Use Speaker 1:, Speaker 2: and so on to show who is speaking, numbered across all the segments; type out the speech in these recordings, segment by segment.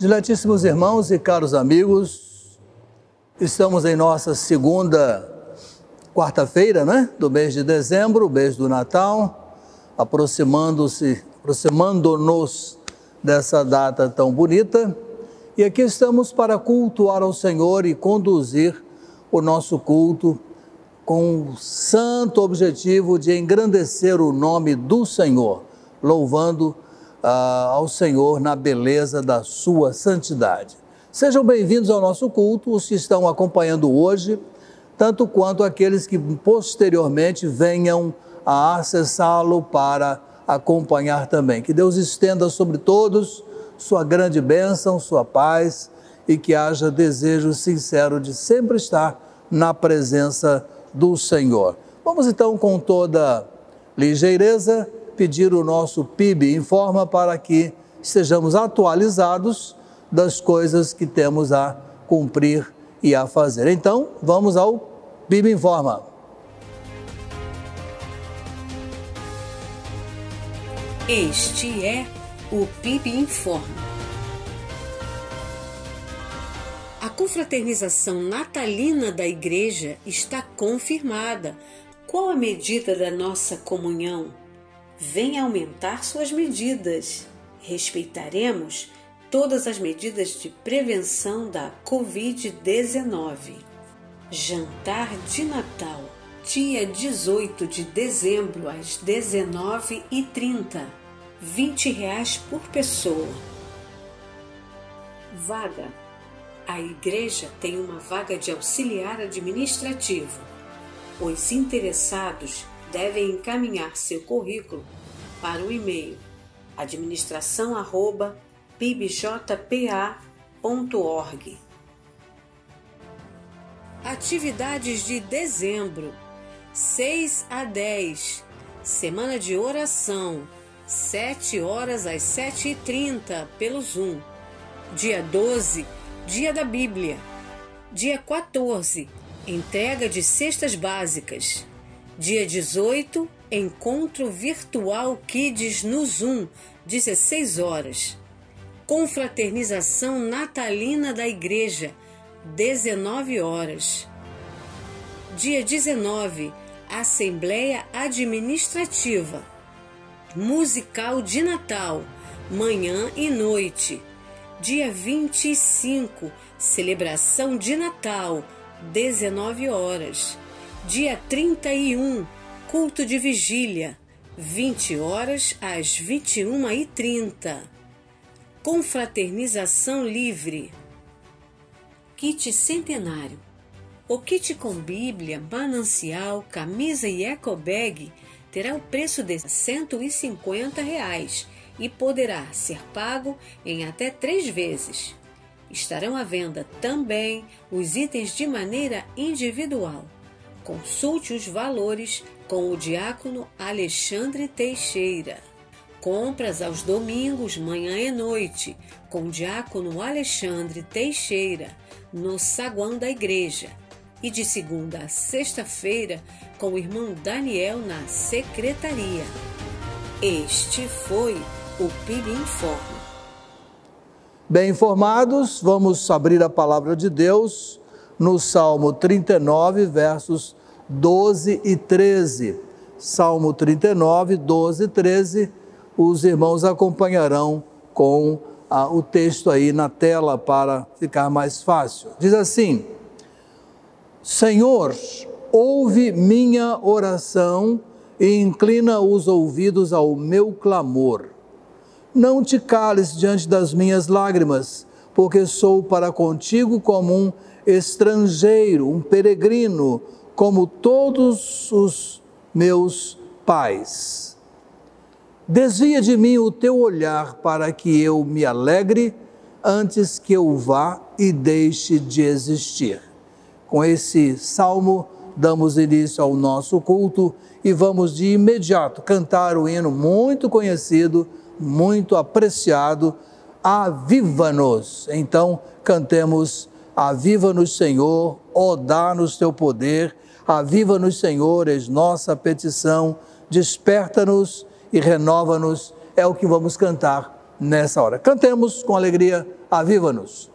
Speaker 1: Diletíssimos irmãos e caros amigos, estamos em nossa segunda quarta-feira, né, do mês de dezembro, o mês do Natal, aproximando-nos dessa data tão bonita, e aqui estamos para cultuar ao Senhor e conduzir o nosso culto com o santo objetivo de engrandecer o nome do Senhor, louvando ao Senhor na beleza da sua santidade. Sejam bem-vindos ao nosso culto, os que estão acompanhando hoje, tanto quanto aqueles que posteriormente venham a acessá-lo para acompanhar também. Que Deus estenda sobre todos sua grande bênção, sua paz e que haja desejo sincero de sempre estar na presença do Senhor. Vamos então, com toda ligeireza, pedir o nosso PIB Informa para que estejamos atualizados das coisas que temos a cumprir e a fazer. Então, vamos ao PIB Informa.
Speaker 2: Este é o PIB Informa. A confraternização natalina da igreja está confirmada. Qual a medida da nossa comunhão? Venha aumentar suas medidas. Respeitaremos todas as medidas de prevenção da Covid-19. Jantar de Natal, dia 18 de dezembro, às 19h30. R$20 por pessoa. Vaga. A igreja tem uma vaga de auxiliar administrativo. Os interessados devem encaminhar seu currículo para o e-mail administração@pibjpa.org. Atividades de dezembro, 6 a 10, semana de oração, 7 horas às 7h30 pelo Zoom. Dia 12, dia da Bíblia. Dia 14, entrega de cestas básicas. Dia 18, encontro virtual Kids no Zoom, 16 horas. Confraternização natalina da igreja, 19 horas. Dia 19, Assembleia Administrativa. Musical de Natal, manhã e noite. Dia 25, celebração de Natal, 19 horas. Dia 31, culto de vigília, 20 horas às 21h30. Confraternização livre. Kit centenário. O kit com Bíblia, manancial, camisa e ecobag terá o preço de R$150 e poderá ser pago em até 3 vezes. Estarão à venda também os itens de maneira individual. Consulte os valores com o diácono Alexandre Teixeira. Compras aos domingos, manhã e noite, com o diácono Alexandre Teixeira, no saguão da igreja. E de segunda a sexta-feira, com o irmão Daniel na secretaria. Este foi o PIB Informa.
Speaker 1: Bem informados, vamos abrir a palavra de Deus no Salmo 39, versos 12 e 13. Salmo 39, 12 e 13. Os irmãos acompanharão com o texto aí na tela para ficar mais fácil. Diz assim: Senhor, ouve minha oração e inclina os ouvidos ao meu clamor. Não te cales diante das minhas lágrimas, porque sou para contigo como um estrangeiro, um peregrino, como todos os meus pais. Desvia de mim o teu olhar para que eu me alegre antes que eu vá e deixe de existir. Com esse salmo, damos início ao nosso culto e vamos de imediato cantar o hino muito conhecido, muito apreciado, Aviva-nos. Então, cantemos Aviva-nos, Senhor, ó dá-nos teu poder, aviva-nos, Senhor, eis nossa petição, desperta-nos e renova-nos, é o que vamos cantar nessa hora. Cantemos com alegria Aviva-nos.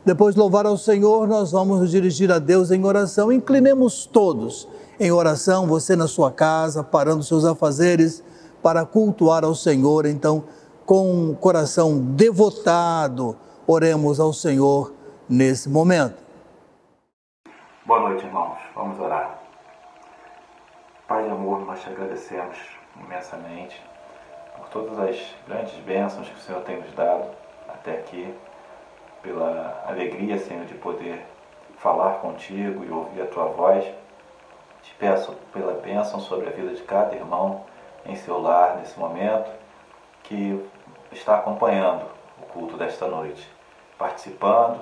Speaker 1: Depois de louvar ao Senhor, nós vamos nos dirigir a Deus em oração. Inclinemos todos em oração, você na sua casa, parando seus afazeres, para cultuar ao Senhor. Então, com o coração devotado, oremos ao Senhor nesse momento.
Speaker 3: Boa noite, irmãos. Vamos orar. Pai de amor, nós te agradecemos imensamente por todas as grandes bênçãos que o Senhor tem nos dado até aqui, pela alegria, Senhor, de poder falar contigo e ouvir a tua voz. Te peço pela bênção sobre a vida de cada irmão em seu lar nesse momento, que está acompanhando o culto desta noite, participando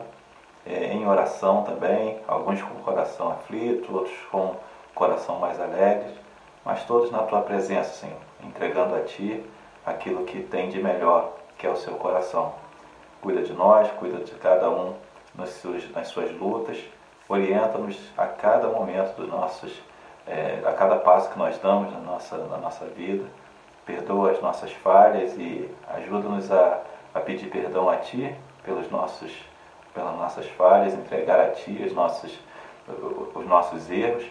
Speaker 3: em oração também, alguns com o coração aflito, outros com o coração mais alegre, mas todos na tua presença, Senhor, entregando a ti aquilo que tem de melhor, que é o seu coração. Cuida de nós, cuida de cada um nas suas lutas, orienta-nos a cada momento a cada passo que nós damos na nossa vida, perdoa as nossas falhas e ajuda-nos a pedir perdão a Ti pelas nossas falhas, entregar a Ti os nossos erros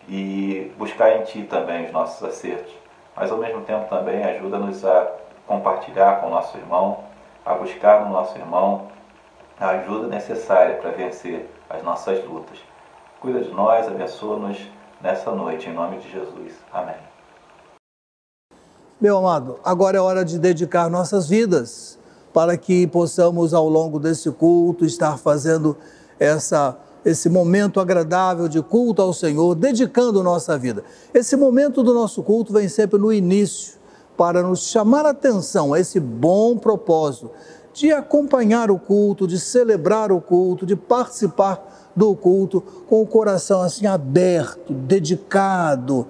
Speaker 3: e buscar em Ti também os nossos acertos. Mas ao mesmo tempo também ajuda-nos a compartilhar com o nosso irmão, a buscar no nosso irmão a ajuda necessária para vencer as nossas lutas. Cuida de nós, abençoa-nos nessa noite, em nome de Jesus. Amém.
Speaker 1: Meu amado, agora é hora de dedicar nossas vidas para que possamos, ao longo desse culto, estar fazendo esse momento agradável de culto ao Senhor, dedicando nossa vida. Esse momento do nosso culto vem sempre no início, para nos chamar a atenção a esse bom propósito de acompanhar o culto, de celebrar o culto, de participar do culto com o coração assim aberto, dedicado,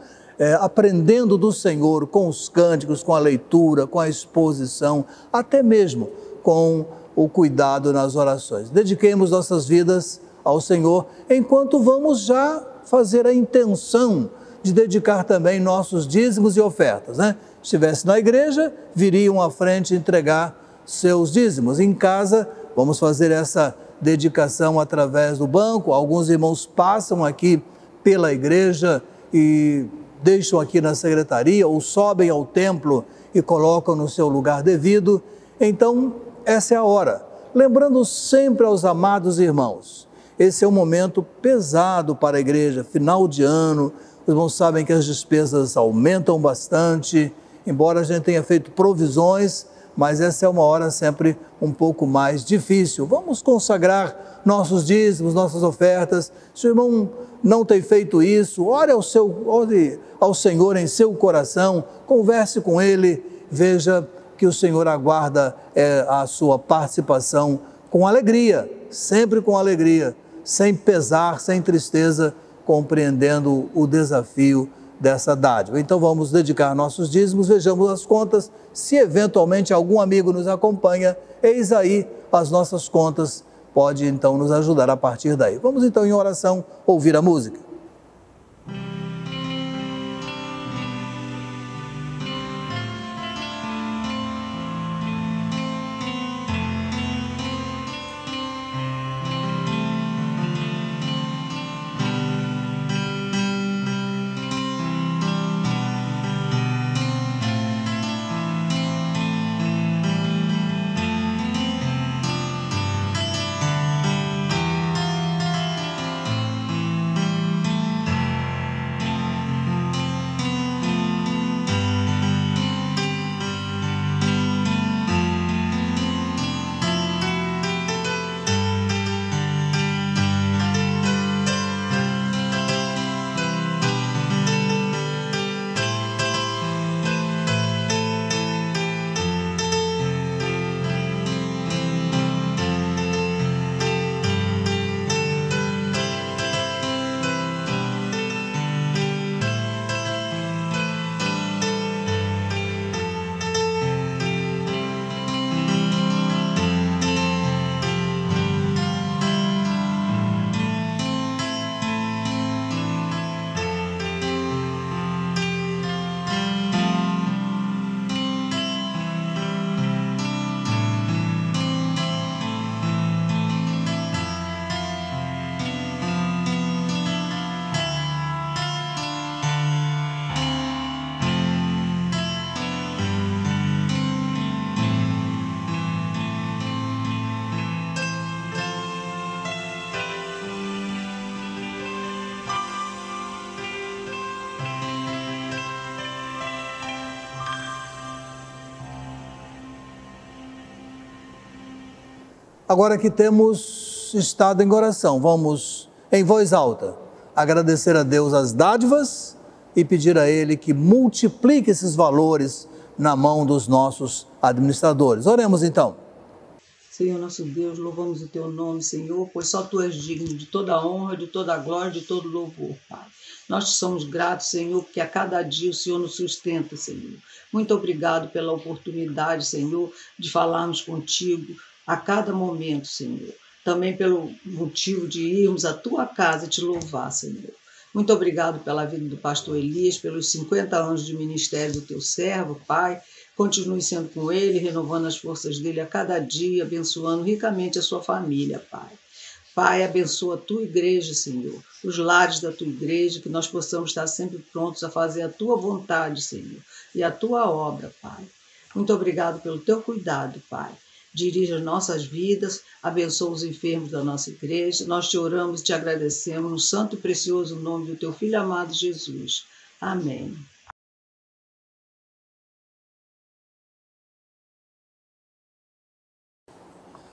Speaker 1: aprendendo do Senhor com os cânticos, com a leitura, com a exposição, até mesmo com o cuidado nas orações. Dediquemos nossas vidas ao Senhor, enquanto vamos já fazer a intenção de dedicar também nossos dízimos e ofertas, né? Estivesse na igreja, viriam à frente entregar seus dízimos. Em casa, vamos fazer essa dedicação através do banco. Alguns irmãos passam aqui pela igreja e deixam aqui na secretaria ou sobem ao templo e colocam no seu lugar devido. Então, essa é a hora. lembrando sempre aos amados irmãos, esse é um momento pesado para a igreja, final de ano, os irmãos sabem que as despesas aumentam bastante, embora a gente tenha feito provisões, mas essa é uma hora sempre um pouco mais difícil. Vamos consagrar nossos dízimos, nossas ofertas. Se o irmão não tem feito isso, ore ao Senhor em seu coração, converse com Ele, veja que o Senhor aguarda a sua participação com alegria, sempre com alegria, sem pesar, sem tristeza, compreendendo o desafio dessa dádiva. Então vamos dedicar nossos dízimos, vejamos as contas, se eventualmente algum amigo nos acompanha, eis aí as nossas contas, pode então nos ajudar a partir daí. Vamos então em oração ouvir a música. Agora que temos estado em oração, vamos, em voz alta, agradecer a Deus as dádivas e pedir a Ele que multiplique esses valores na mão dos nossos administradores. Oremos então.
Speaker 4: Senhor nosso Deus, louvamos o Teu nome, Senhor, pois só Tu és digno de toda a honra, de toda a glória, de todo o louvor, Pai. Nós te somos gratos, Senhor, porque a cada dia o Senhor nos sustenta, Senhor. Muito obrigado pela oportunidade, Senhor, de falarmos contigo a cada momento, Senhor. Também pelo motivo de irmos à Tua casa te louvar, Senhor. Muito obrigado pela vida do pastor Elias, pelos 50 anos de ministério do Teu servo, Pai. Continue sendo com ele, renovando as forças dele a cada dia, abençoando ricamente a sua família, Pai. Pai, abençoa a Tua igreja, Senhor, os lares da Tua igreja, que nós possamos estar sempre prontos a fazer a Tua vontade, Senhor, e a Tua obra, Pai. Muito obrigado pelo Teu cuidado, Pai. Dirige as nossas vidas, abençoa os enfermos da nossa igreja. Nós te oramos e te agradecemos no santo e precioso nome do Teu Filho amado Jesus. Amém.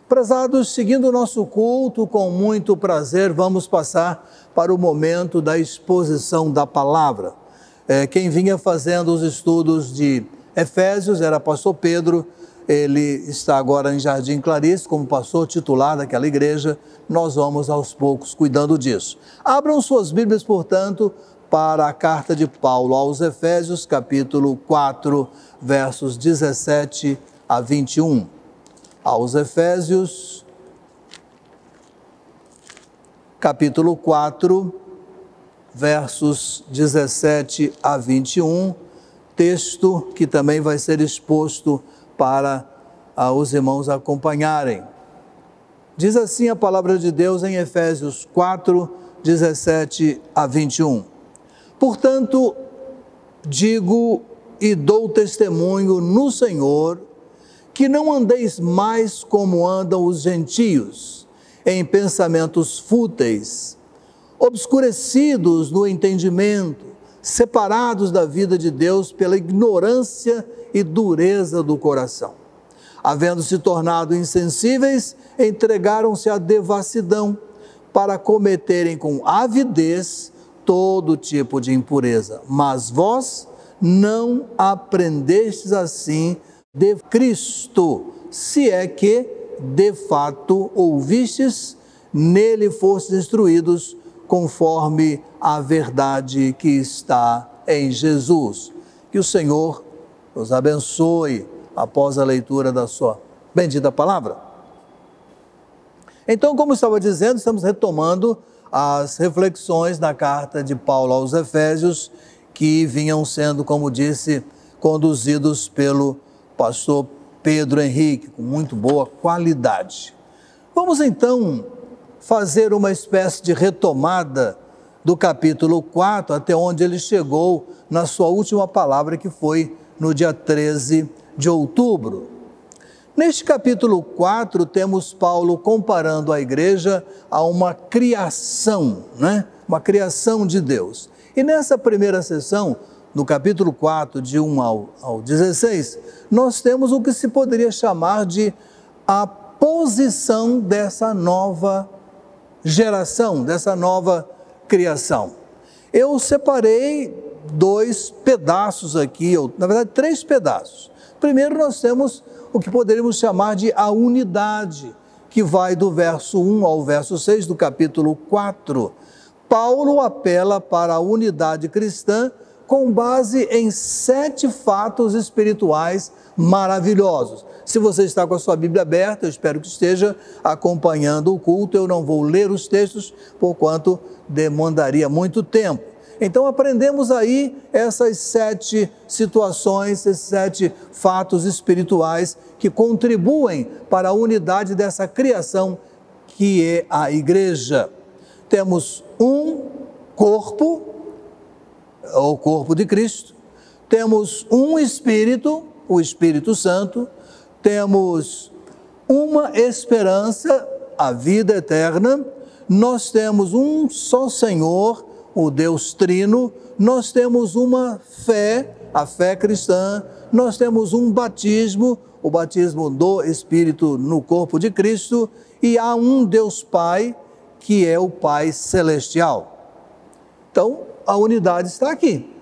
Speaker 1: Prezados, seguindo o nosso culto, com muito prazer, vamos passar para o momento da exposição da palavra. Quem vinha fazendo os estudos de Efésios era pastor Pedro. Ele está agora em Jardim Clarice, como pastor titular daquela igreja. Nós vamos aos poucos cuidando disso. Abram suas Bíblias, portanto, para a carta de Paulo aos Efésios, capítulo 4, versos 17 a 21. Aos Efésios, capítulo 4, versos 17 a 21, texto que também vai ser exposto para os irmãos acompanharem. Diz assim a palavra de Deus em Efésios 4, 17 a 21. Portanto, digo e dou testemunho no Senhor, que não andeis mais como andam os gentios, em pensamentos fúteis, obscurecidos no entendimento, separados da vida de Deus pela ignorância e dureza do coração. Havendo se tornado insensíveis, entregaram-se à devassidão, para cometerem com avidez todo tipo de impureza. Mas vós não aprendestes assim de Cristo, se é que, de fato, ouvistes, nele fostes instruídos, conforme a verdade que está em Jesus. Que o Senhor nos abençoe após a leitura da sua bendita palavra. Então, como estava dizendo, estamos retomando as reflexões na carta de Paulo aos Efésios, que vinham sendo, como disse, conduzidos pelo pastor Pedro Henrique, com muito boa qualidade. Vamos então fazer uma espécie de retomada do capítulo 4 até onde ele chegou na sua última palavra, que foi no dia 13 de outubro. Neste capítulo 4, temos Paulo comparando a igreja a uma criação, Uma criação de Deus. E nessa primeira sessão, no capítulo 4, de 1 ao 16, nós temos o que se poderia chamar de a posição dessa nova geração, dessa nova criação. Eu separei 2 pedaços aqui, na verdade 3 pedaços. Primeiro nós temos o que poderíamos chamar de a unidade, que vai do verso 1 ao verso 6 do capítulo 4. Paulo apela para a unidade cristã com base em 7 fatos espirituais maravilhosos. Se você está com a sua Bíblia aberta, eu espero que esteja acompanhando o culto. Eu não vou ler os textos, porquanto demandaria muito tempo. Então aprendemos aí essas 7 situações, esses 7 fatos espirituais que contribuem para a unidade dessa criação que é a igreja. Temos um corpo, o corpo de Cristo, temos um Espírito, o Espírito Santo, temos uma esperança, a vida eterna, nós temos um só Senhor, o Deus Trino, nós temos uma fé, a fé cristã, nós temos um batismo, o batismo do Espírito no corpo de Cristo, e há um Deus Pai, que é o Pai Celestial. Então, a unidade está aqui.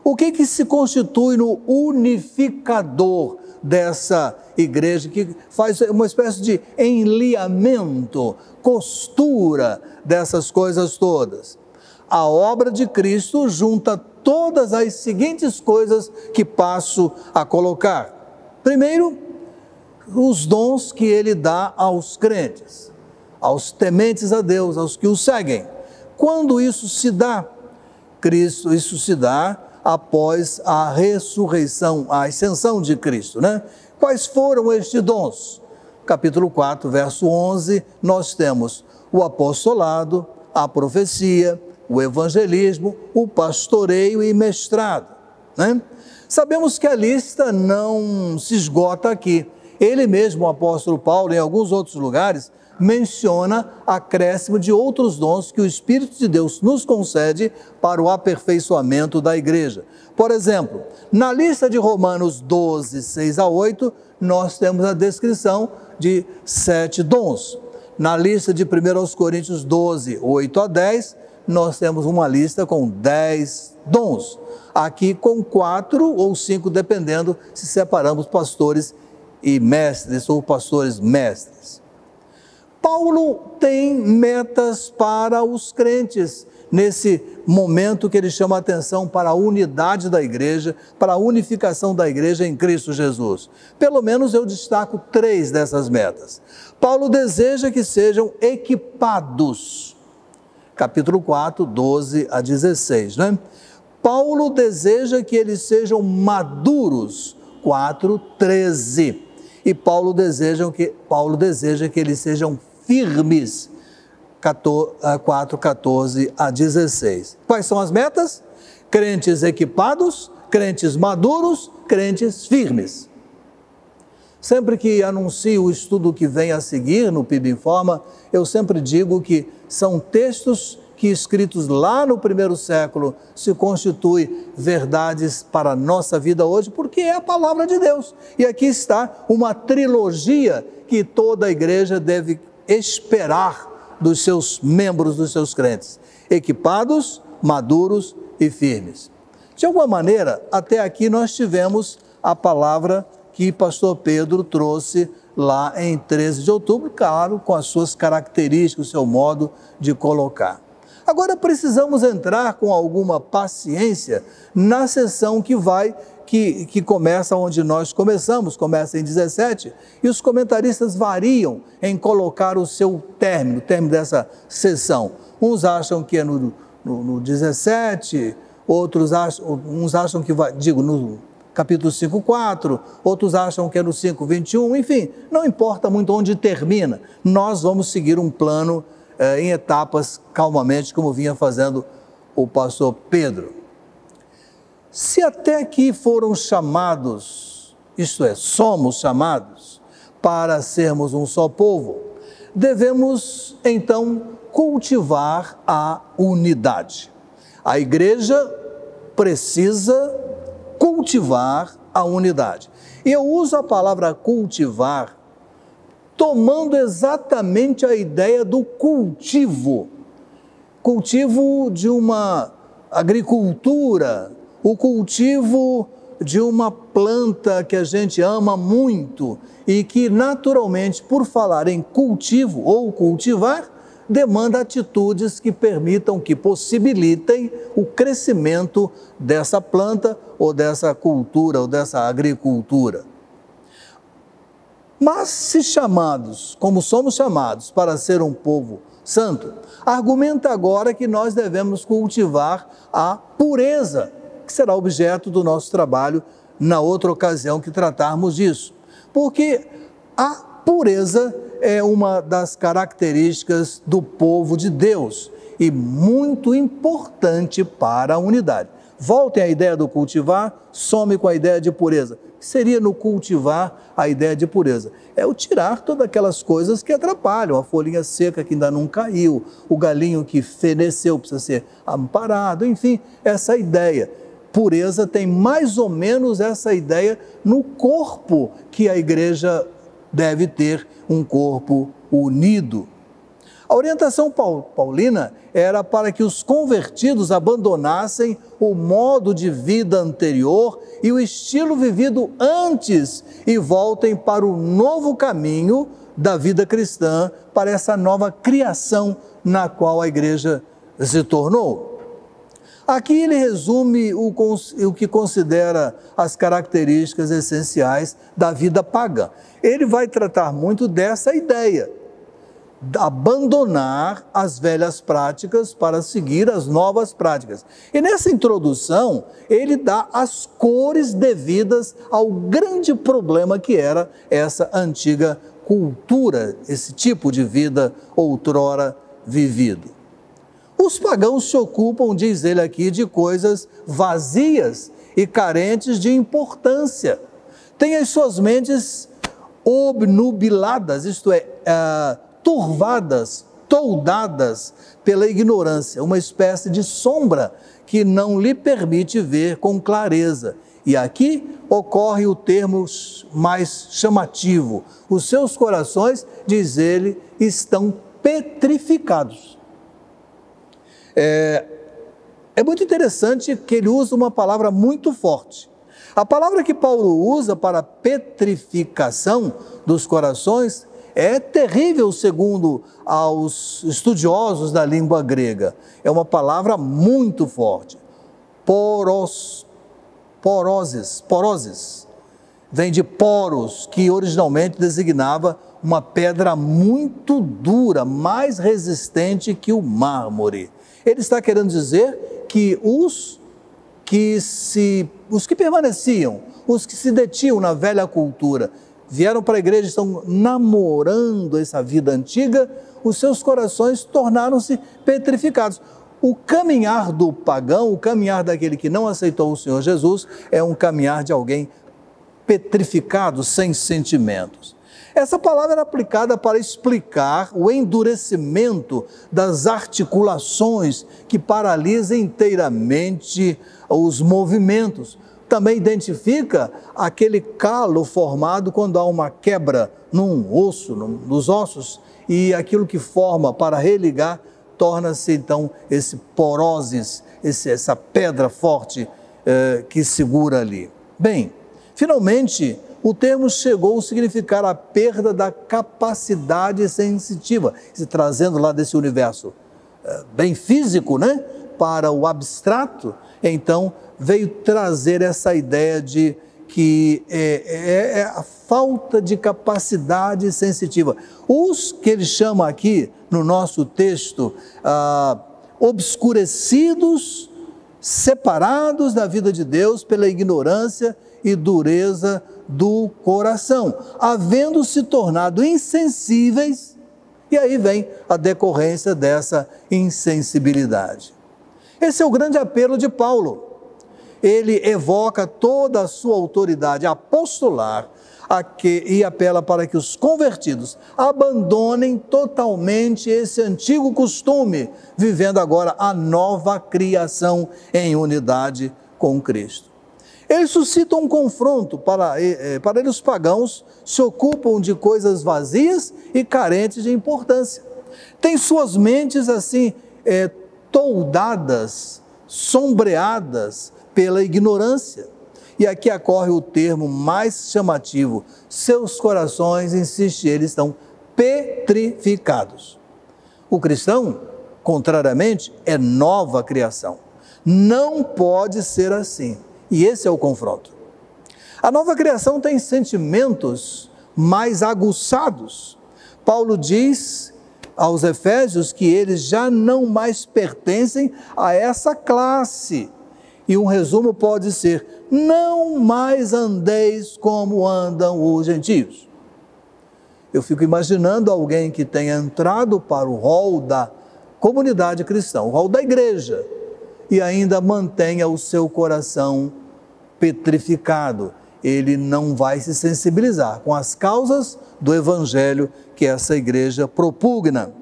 Speaker 1: O que se constitui no unificador dessa igreja, que faz uma espécie de enliamento, costura dessas coisas todas? A obra de Cristo junta todas as seguintes coisas que passo a colocar. Primeiro, os dons que ele dá aos crentes, aos tementes a Deus, aos que o seguem. Quando isso se dá? Isso se dá após a ressurreição, a ascensão de Cristo, Quais foram estes dons? Capítulo 4, verso 11, nós temos o apostolado, a profecia, o evangelismo, o pastoreio e mestrado. Sabemos que a lista não se esgota aqui. Ele mesmo, o apóstolo Paulo, em alguns outros lugares, menciona acréscimo de outros dons que o Espírito de Deus nos concede para o aperfeiçoamento da igreja. Por exemplo, na lista de Romanos 12, 6 a 8, nós temos a descrição de 7 dons. Na lista de 1 Coríntios 12, 8 a 10, nós temos uma lista com 10 dons. Aqui com 4 ou 5, dependendo se separamos pastores e mestres ou pastores mestres. Paulo tem metas para os crentes, nesse momento que ele chama a atenção para a unidade da igreja, para a unificação da igreja em Cristo Jesus. Pelo menos eu destaco 3 dessas metas. Paulo deseja que sejam equipados. Capítulo 4, 12 a 16, Paulo deseja que eles sejam maduros, 4, 13. E Paulo deseja que eles sejam firmes, 4, 14 a 16. Quais são as metas? Crentes equipados, crentes maduros, crentes firmes. Sempre que anuncio o estudo que vem a seguir no PIB Informa, eu sempre digo que são textos que, escritos lá no primeiro século, se constituem verdades para a nossa vida hoje, porque é a palavra de Deus. E aqui está uma trilogia que toda a igreja deve esperar dos seus membros, dos seus crentes: equipados, maduros e firmes. De alguma maneira, até aqui nós tivemos a palavra que pastor Pedro trouxe lá em 13 de outubro, claro, com as suas características, o seu modo de colocar. Agora precisamos entrar com alguma paciência na sessão que começa onde nós começamos, começa em 17, e os comentaristas variam em colocar o seu término, o término dessa sessão. Uns acham que é no 17, uns acham que vai, no capítulo 5:4, outros acham que é no 5:21, enfim, não importa muito onde termina, nós vamos seguir um plano em etapas, calmamente, como vinha fazendo o pastor Pedro. Se até aqui foram chamados, isto é, somos chamados para sermos um só povo, devemos então cultivar a unidade. A igreja precisa cultivar a unidade. E eu uso a palavra cultivar tomando exatamente a ideia do cultivo de uma agricultura, o cultivo de uma planta que a gente ama muito e que naturalmente, por falar em cultivo ou cultivar, demanda atitudes que permitam, que possibilitem o crescimento dessa planta ou dessa cultura ou dessa agricultura. Mas se chamados, como somos chamados para ser um povo santo, argumenta agora que nós devemos cultivar a pureza, que será objeto do nosso trabalho na outra ocasião que tratarmos disso. Porque a pureza é uma das características do povo de Deus e muito importante para a unidade. Voltem à ideia do cultivar, some com a ideia de pureza. O que seria no cultivar a ideia de pureza? É o tirar todas aquelas coisas que atrapalham, a folhinha seca que ainda não caiu, o galinho que feneceu, precisa ser amparado, enfim, essa ideia. Pureza tem mais ou menos essa ideia no corpo que a igreja deve ter, um corpo unido. A orientação paulina era para que os convertidos abandonassem o modo de vida anterior e o estilo vivido antes e voltem para o novo caminho da vida cristã, para essa nova criação na qual a igreja se tornou. Aqui ele resume o que considera as características essenciais da vida pagã. Ele vai tratar muito dessa ideia, de abandonar as velhas práticas para seguir as novas práticas. E nessa introdução, ele dá as cores devidas ao grande problema que era essa antiga cultura, esse tipo de vida outrora vivido. Os pagãos se ocupam, diz ele aqui, de coisas vazias e carentes de importância. Têm as suas mentes obnubiladas, isto é, turvadas, toldadas pela ignorância, uma espécie de sombra que não lhe permite ver com clareza. E aqui ocorre o termo mais chamativo. Os seus corações, diz ele, estão petrificados. É muito interessante que ele usa uma palavra muito forte. A palavra que Paulo usa para petrificação dos corações é terrível, segundo aos estudiosos da língua grega. É uma palavra muito forte. Poroses. Vem de poros, que originalmente designava uma pedra muito dura, mais resistente que o mármore. Ele está querendo dizer que os que permaneciam, os que se detinham na velha cultura, vieram para a igreja, estão namorando essa vida antiga, os seus corações tornaram-se petrificados. O caminhar do pagão, o caminhar daquele que não aceitou o Senhor Jesus, é um caminhar de alguém petrificado, sem sentimentos. Essa palavra era aplicada para explicar o endurecimento das articulações que paralisa inteiramente os movimentos. Também identifica aquele calo formado quando há uma quebra num osso, nos ossos, e aquilo que forma para religar torna-se então esse poroses, essa pedra forte que segura ali. Bem, finalmente, o termo chegou a significar a perda da capacidade sensitiva, se trazendo lá desse universo bem físico, né, para o abstrato. Então, veio trazer essa ideia de que é a falta de capacidade sensitiva. Os que ele chama aqui, no nosso texto, obscurecidos, separados da vida de Deus pela ignorância e dureza do coração, havendo se tornado insensíveis, e aí vem a decorrência dessa insensibilidade. Esse é o grande apelo de Paulo. Ele evoca toda a sua autoridade apostolar e apela para que os convertidos abandonem totalmente esse antigo costume, vivendo agora a nova criação em unidade com Cristo. Ele suscita um confronto para eles, os pagãos se ocupam de coisas vazias e carentes de importância. Tem suas mentes assim toldadas, sombreadas pela ignorância. E aqui ocorre o termo mais chamativo: seus corações, insiste ele, estão petrificados. O cristão, contrariamente, é nova criação. Não pode ser assim. E esse é o confronto. A nova criação tem sentimentos mais aguçados. Paulo diz aos Efésios que eles já não mais pertencem a essa classe. E um resumo pode ser: não mais andeis como andam os gentios. Eu fico imaginando alguém que tenha entrado para o rol da comunidade cristã, o rol da igreja, e ainda mantenha o seu coração petrificado. Ele não vai se sensibilizar com as causas do evangelho que essa igreja propugna.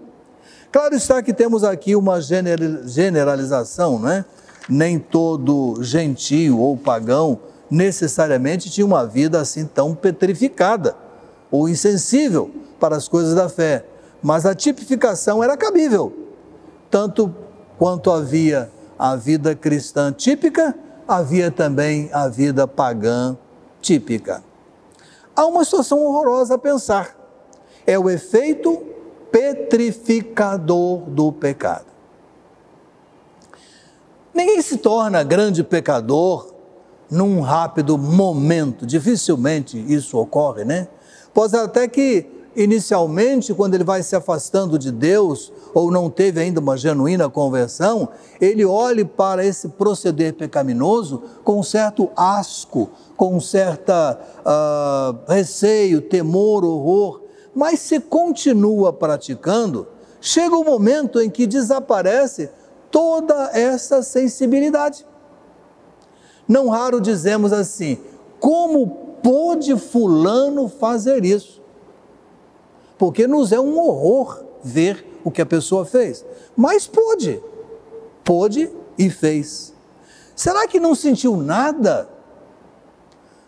Speaker 1: Claro está que temos aqui uma generalização, né? Nem todo gentio ou pagão necessariamente tinha uma vida assim tão petrificada ou insensível para as coisas da fé, mas a tipificação era cabível. Tanto quanto havia a vida cristã típica, havia também a vida pagã típica. Há uma situação horrorosa a pensar: é o efeito petrificador do pecado. Ninguém se torna grande pecador num rápido momento, dificilmente isso ocorre, né? Pode até que inicialmente, quando ele vai se afastando de Deus, ou não teve ainda uma genuína conversão, ele olhe para esse proceder pecaminoso com um certo asco, com um certo receio, temor, horror, mas se continua praticando, chega um momento em que desaparece toda essa sensibilidade. Não raro dizemos assim: como pôde fulano fazer isso? Porque nos é um horror ver o que a pessoa fez. Mas pôde e fez. Será que não sentiu nada?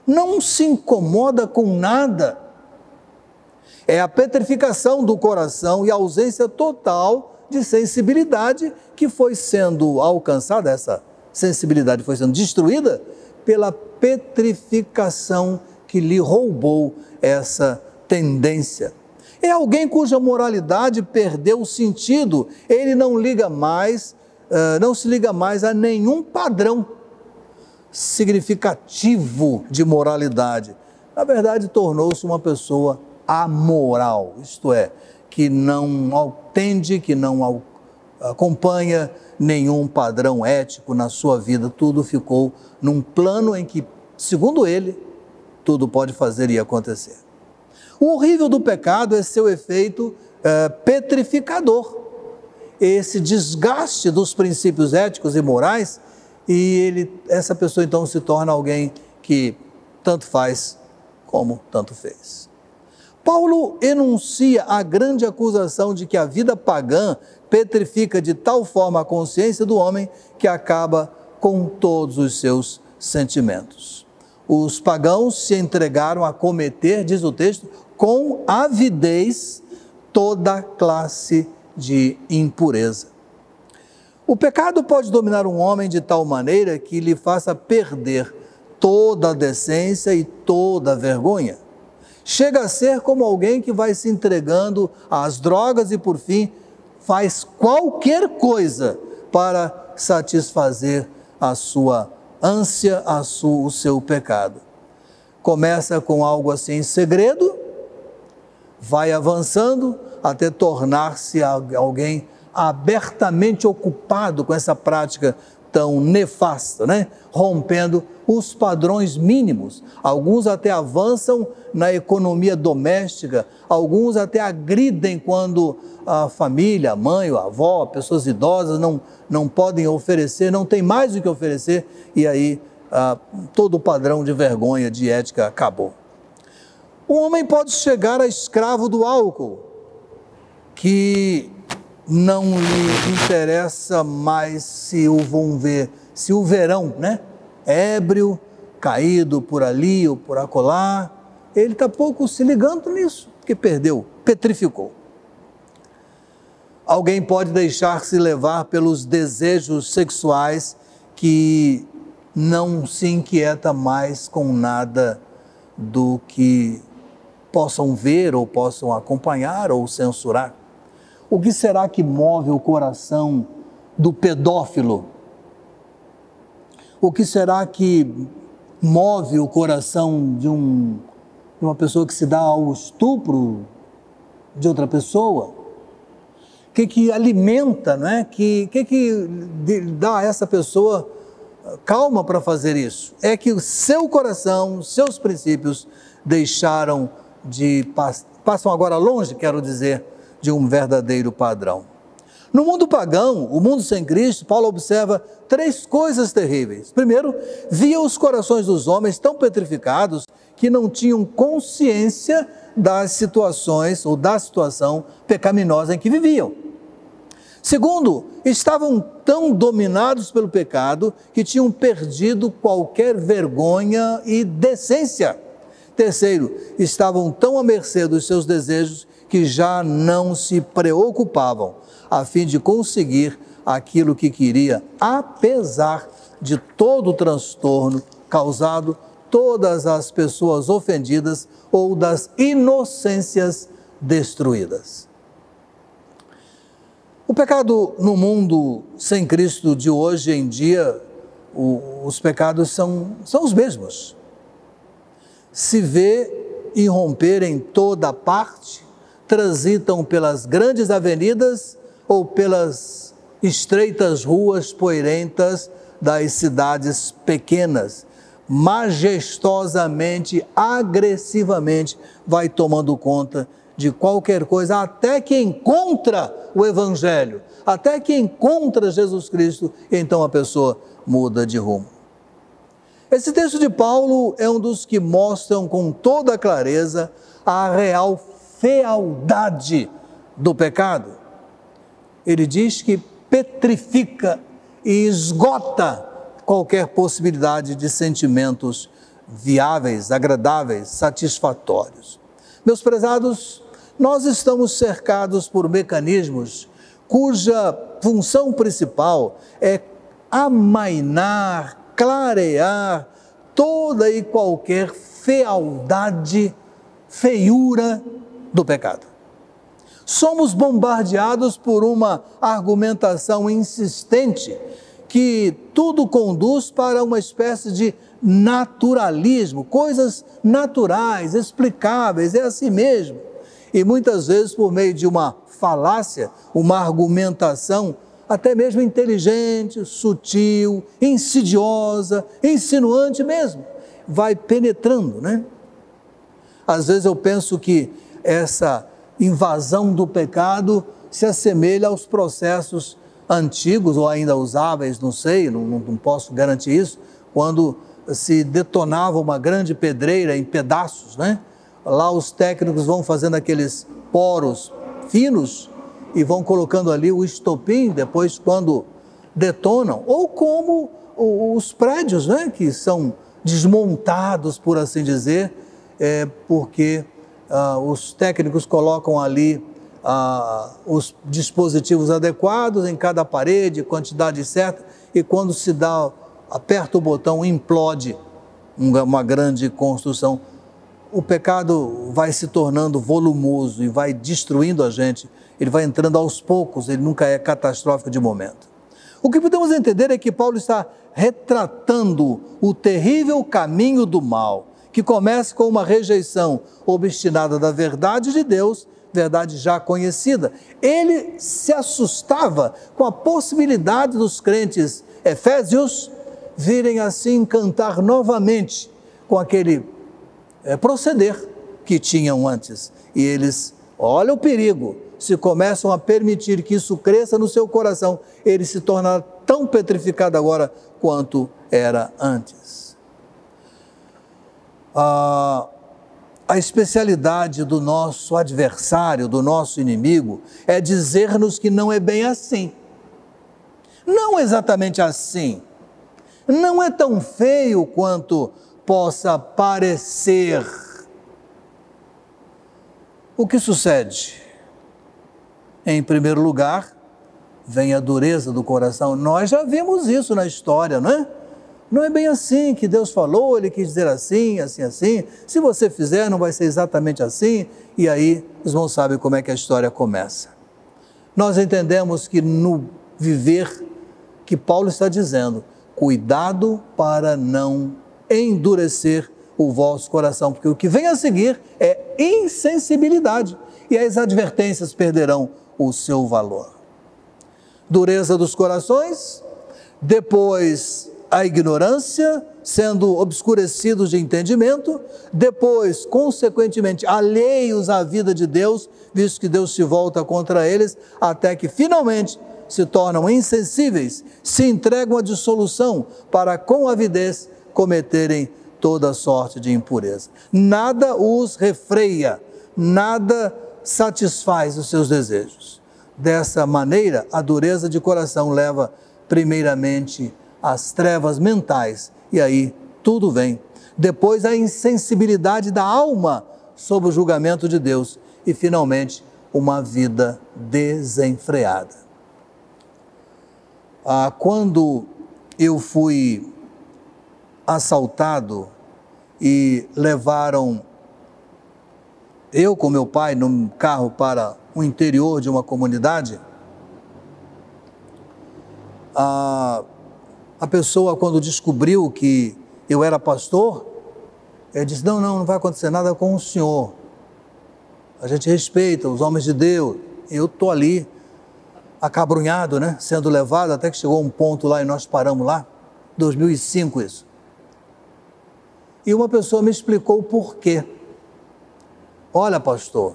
Speaker 1: Não se incomoda com nada? É a petrificação do coração e a ausência total de sensibilidade que foi sendo alcançada, essa sensibilidade foi sendo destruída pela petrificação que lhe roubou essa tendência. É alguém cuja moralidade perdeu o sentido, ele não se liga mais a nenhum padrão significativo de moralidade. Na verdade, tornou-se uma pessoa amoral, isto é, que não atende, que não acompanha nenhum padrão ético na sua vida. Tudo ficou num plano em que, segundo ele, tudo pode fazer e acontecer. O horrível do pecado é seu efeito petrificador, esse desgaste dos princípios éticos e morais, e essa pessoa então se torna alguém que tanto faz como tanto fez. Paulo enuncia a grande acusação de que a vida pagã petrifica de tal forma a consciência do homem que acaba com todos os seus sentimentos. Os pagãos se entregaram a cometer, diz o texto, com avidez toda classe de impureza. O pecado pode dominar um homem de tal maneira que lhe faça perder toda a decência e toda a vergonha. Chega a ser como alguém que vai se entregando às drogas e, por fim, faz qualquer coisa para satisfazer a sua ânsia, o seu pecado. Começa com algo assim em segredo, vai avançando até tornar-se alguém abertamente ocupado com essa prática tão nefasta, né? Rompendo os padrões mínimos. Alguns até avançam na economia doméstica, alguns até agridem quando a família, a mãe, a avó, pessoas idosas não podem oferecer, não tem mais o que oferecer, e aí todo o padrão de vergonha, de ética acabou. O homem pode chegar a escravo do álcool, que não lhe interessa mais se o verão, né? Ébrio, caído por ali ou por acolá, ele está pouco se ligando nisso, porque perdeu, petrificou. Alguém pode deixar-se levar pelos desejos sexuais que não se inquieta mais com nada do que possam ver ou possam acompanhar ou censurar. O que será que move o coração do pedófilo? O que será que move o coração de uma pessoa que se dá ao estupro de outra pessoa? O que alimenta, não é? Que dá a essa pessoa calma para fazer isso? É que o seu coração, os seus princípios passam agora longe, quero dizer, de um verdadeiro padrão. No mundo pagão, o mundo sem Cristo, Paulo observa 3 coisas terríveis. Primeiro, via os corações dos homens tão petrificados que não tinham consciência das situações ou da situação pecaminosa em que viviam. Segundo, estavam tão dominados pelo pecado que tinham perdido qualquer vergonha e decência. Terceiro, estavam tão à mercê dos seus desejos que já não se preocupavam a fim de conseguir aquilo que queria, apesar de todo o transtorno causado, todas as pessoas ofendidas ou das inocências destruídas. O pecado no mundo sem Cristo de hoje em dia, os pecados são os mesmos. Se vê irromper em toda parte, transitam pelas grandes avenidas ou pelas estreitas ruas poeirentas das cidades pequenas, majestosamente, agressivamente, vai tomando conta de qualquer coisa, até que encontra o Evangelho, até que encontra Jesus Cristo, e então a pessoa muda de rumo. Esse texto de Paulo é um dos que mostram com toda clareza a real fealdade do pecado. Ele diz que petrifica e esgota qualquer possibilidade de sentimentos viáveis, agradáveis, satisfatórios. Meus prezados, nós estamos cercados por mecanismos cuja função principal é amainar, clarear toda e qualquer fealdade, feiura do pecado. Somos bombardeados por uma argumentação insistente que tudo conduz para uma espécie de naturalismo, coisas naturais, explicáveis, é assim mesmo. E muitas vezes por meio de uma falácia, uma argumentação até mesmo inteligente, sutil, insidiosa, insinuante mesmo, vai penetrando, né? Às vezes eu penso que essa invasão do pecado se assemelha aos processos antigos ou ainda usáveis, não sei, não posso garantir isso, quando se detonava uma grande pedreira em pedaços, né? Lá os técnicos vão fazendo aqueles poros finos e vão colocando ali o estopim, depois quando detonam, ou como os prédios, né, que são desmontados, por assim dizer, porque os técnicos colocam ali os dispositivos adequados em cada parede, quantidade certa, e quando se aperta o botão, implode uma grande construção. O pecado vai se tornando volumoso e vai destruindo a gente, ele vai entrando aos poucos, ele nunca é catastrófico de momento. O que podemos entender é que Paulo está retratando o terrível caminho do mal, que começa com uma rejeição obstinada da verdade de Deus, verdade já conhecida. Ele se assustava com a possibilidade dos crentes efésios virem assim cantar novamente com aquele proceder que tinham antes. E eles, olha o perigo, se começam a permitir que isso cresça no seu coração, ele se tornará tão petrificado agora quanto era antes. A especialidade do nosso adversário, do nosso inimigo, é dizer-nos que não é bem assim. Não exatamente assim. Não é tão feio quanto possa parecer. O que sucede? Em primeiro lugar, vem a dureza do coração. Nós já vimos isso na história, não é? Não é bem assim que Deus falou, Ele quis dizer assim, assim, assim. Se você fizer, não vai ser exatamente assim. E aí, os irmãos sabem como é que a história começa. Nós entendemos que no viver que Paulo está dizendo, cuidado para não endurecer o vosso coração, porque o que vem a seguir é insensibilidade e as advertências perderão o seu valor. Dureza dos corações, depois a ignorância, sendo obscurecidos de entendimento, depois, consequentemente, alheios à vida de Deus, visto que Deus se volta contra eles, até que finalmente se tornam insensíveis, se entregam à dissolução para com avidez cometerem toda sorte de impureza. Nada os refreia, nada satisfaz os seus desejos. Dessa maneira, a dureza de coração leva primeiramente às trevas mentais, e aí tudo vem. Depois a insensibilidade da alma sob o julgamento de Deus e finalmente uma vida desenfreada. Quando eu fui assaltado e levaram eu com meu pai num carro para o interior de uma comunidade, a pessoa, quando descobriu que eu era pastor, ele disse, não vai acontecer nada com o senhor, a gente respeita os homens de Deus. Eu estou ali acabrunhado, né, sendo levado, até que chegou um ponto lá e nós paramos lá, 2005 isso. E uma pessoa me explicou o porquê. Olha, pastor,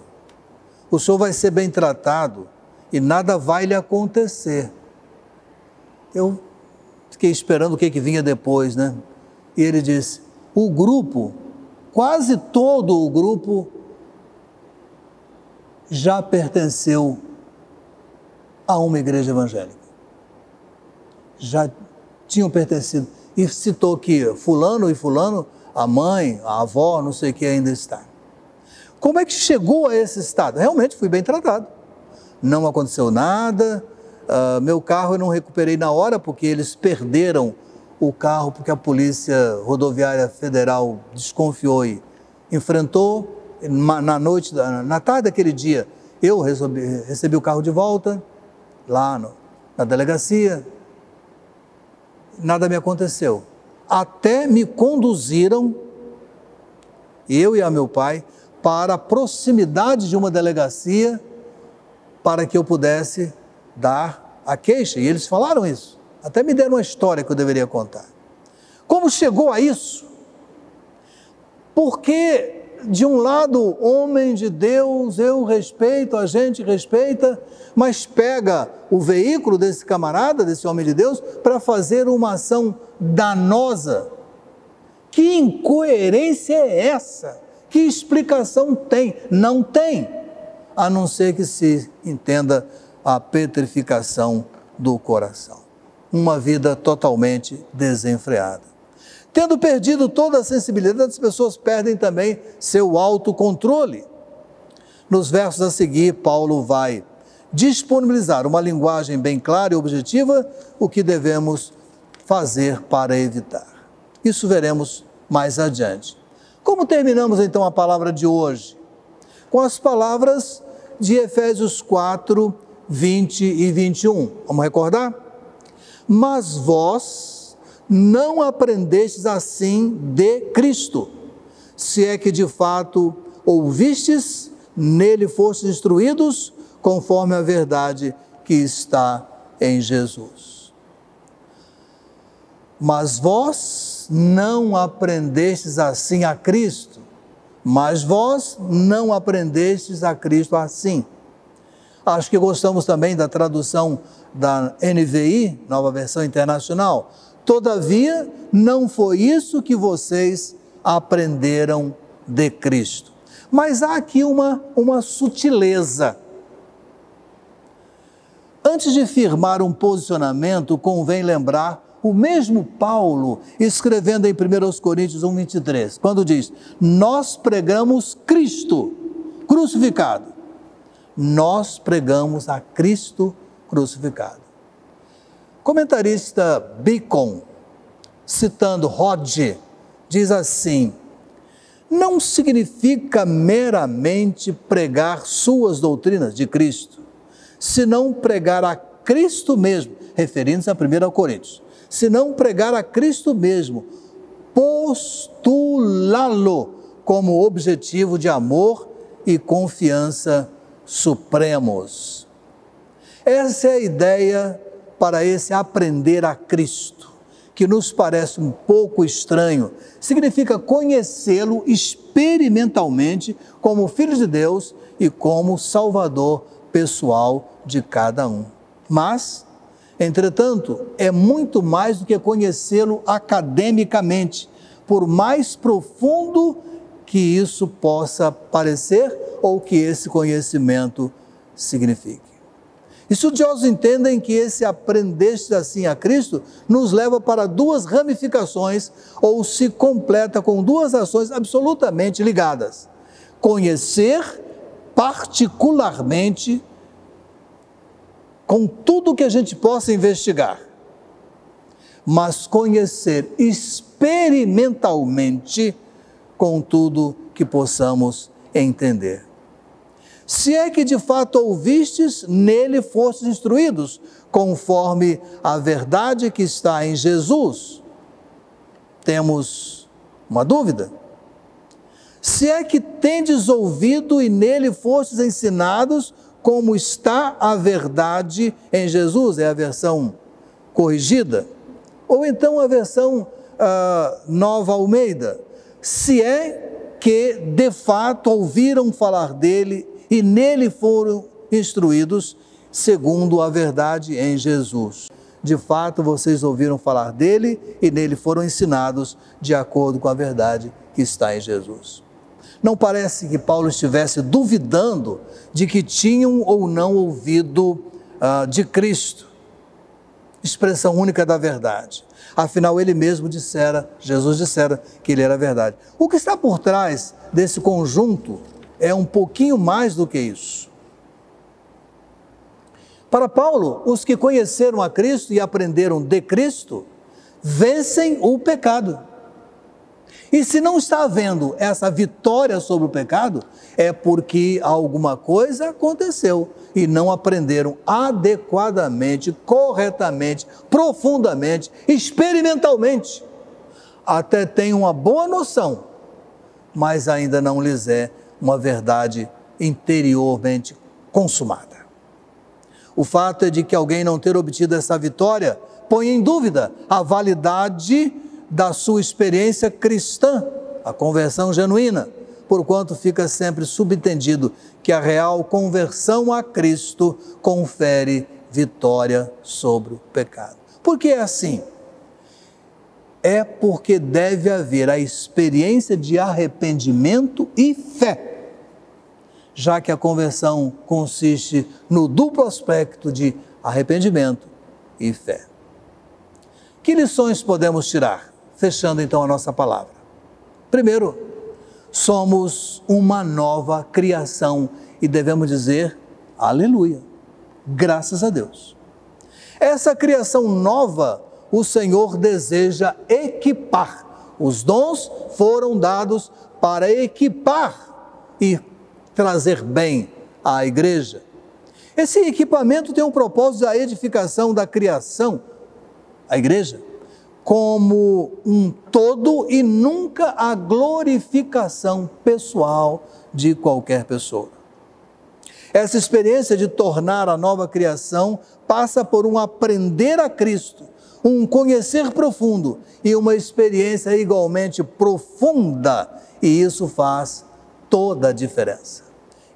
Speaker 1: o senhor vai ser bem tratado e nada vai lhe acontecer. Eu fiquei esperando o que vinha depois, né? E ele disse, o grupo, quase todo o grupo, já pertenceu a uma igreja evangélica. Já tinham pertencido. E citou que fulano e fulano, a mãe, a avó, não sei o que ainda está. Como é que chegou a esse estado? Realmente fui bem tratado. Não aconteceu nada. Meu carro eu não recuperei na hora, porque eles perderam o carro, porque a Polícia Rodoviária Federal desconfiou e enfrentou. Na tarde daquele dia, eu recebi o carro de volta, lá na delegacia. Nada me aconteceu. Até me conduziram, eu e a meu pai, para a proximidade de uma delegacia, para que eu pudesse dar a queixa. E eles falaram isso. Até me deram uma história que eu deveria contar. Como chegou a isso? Porque, de um lado, homem de Deus, eu respeito, a gente respeita, mas pega o veículo desse camarada, desse homem de Deus, para fazer uma ação danosa Que incoerência é essa? Que explicação tem? Não tem, a não ser que se entenda a petrificação do coração. Uma vida totalmente desenfreada. Tendo perdido toda a sensibilidade, as pessoas perdem também seu autocontrole. Nos versos a seguir, Paulo vai disponibilizar uma linguagem bem clara e objetiva, o que devemos fazer para evitar. Isso veremos mais adiante. Como terminamos então a palavra de hoje? Com as palavras de Efésios 4, 20 e 21. Vamos recordar? Mas vós não aprendestes assim de Cristo, se é que de fato ouvistes, nele fostes instruídos, conforme a verdade que está em Jesus. Mas vós não aprendestes assim a Cristo, mas vós não aprendestes a Cristo assim. Acho que gostamos também da tradução da NVI, Nova Versão Internacional. Todavia, não foi isso que vocês aprenderam de Cristo. Mas há aqui uma sutileza. Antes de firmar um posicionamento, convém lembrar o mesmo Paulo escrevendo em 1 Coríntios 1:23, quando diz: nós pregamos Cristo crucificado. Nós pregamos a Cristo crucificado. Comentarista Bacon, citando Hodge, diz assim: não significa meramente pregar suas doutrinas de Cristo, senão pregar a Cristo mesmo, referindo-se a 1 Coríntios, senão pregar a Cristo mesmo, postulá-lo como objetivo de amor e confiança supremos. Essa é a ideia para esse aprender a Cristo, que nos parece um pouco estranho. Significa conhecê-lo experimentalmente como Filho de Deus e como Salvador pessoal de cada um. Mas, entretanto, é muito mais do que conhecê-lo academicamente, por mais profundo que isso possa parecer ou que esse conhecimento signifique. Estudiosos entendem que esse aprendeste assim a Cristo nos leva para duas ramificações ou se completa com duas ações absolutamente ligadas. Conhecer particularmente com tudo que a gente possa investigar, mas conhecer experimentalmente com tudo que possamos entender. Se é que de fato ouvistes, nele fostes instruídos, conforme a verdade que está em Jesus. Temos uma dúvida? Se é que tendes ouvido e nele fostes ensinados, como está a verdade em Jesus, é a versão corrigida, ou então a versão Nova Almeida, se é que de fato ouviram falar dele e nele foram instruídos segundo a verdade em Jesus. De fato, vocês ouviram falar dele e nele foram ensinados de acordo com a verdade que está em Jesus. Não parece que Paulo estivesse duvidando de que tinham ou não ouvido de Cristo. Expressão única da verdade. Afinal, ele mesmo dissera, Jesus dissera que ele era a verdade. O que está por trás desse conjunto é um pouquinho mais do que isso. Para Paulo, os que conheceram a Cristo e aprenderam de Cristo, vencem o pecado. E se não está havendo essa vitória sobre o pecado, é porque alguma coisa aconteceu e não aprenderam adequadamente, corretamente, profundamente, experimentalmente. Até têm uma boa noção, mas ainda não lhes é uma verdade interiormente consumada. O fato é de que alguém não ter obtido essa vitória põe em dúvida a validade da sua experiência cristã, a conversão genuína, porquanto fica sempre subentendido que a real conversão a Cristo confere vitória sobre o pecado. Por que é assim? é porque deve haver a experiência de arrependimento e fé, já que a conversão consiste no duplo aspecto de arrependimento e fé. Que lições podemos tirar? Fechando então a nossa palavra. Primeiro, somos uma nova criação e devemos dizer aleluia, graças a Deus. Essa criação nova, o Senhor deseja equipar. Os dons foram dados para equipar e trazer bem à igreja. Esse equipamento tem um propósito da edificação da criação, a igreja, como um todo e nunca a glorificação pessoal de qualquer pessoa. Essa experiência de tornar a nova criação passa por um aprender a Cristo, um conhecer profundo e uma experiência igualmente profunda, e isso faz toda a diferença.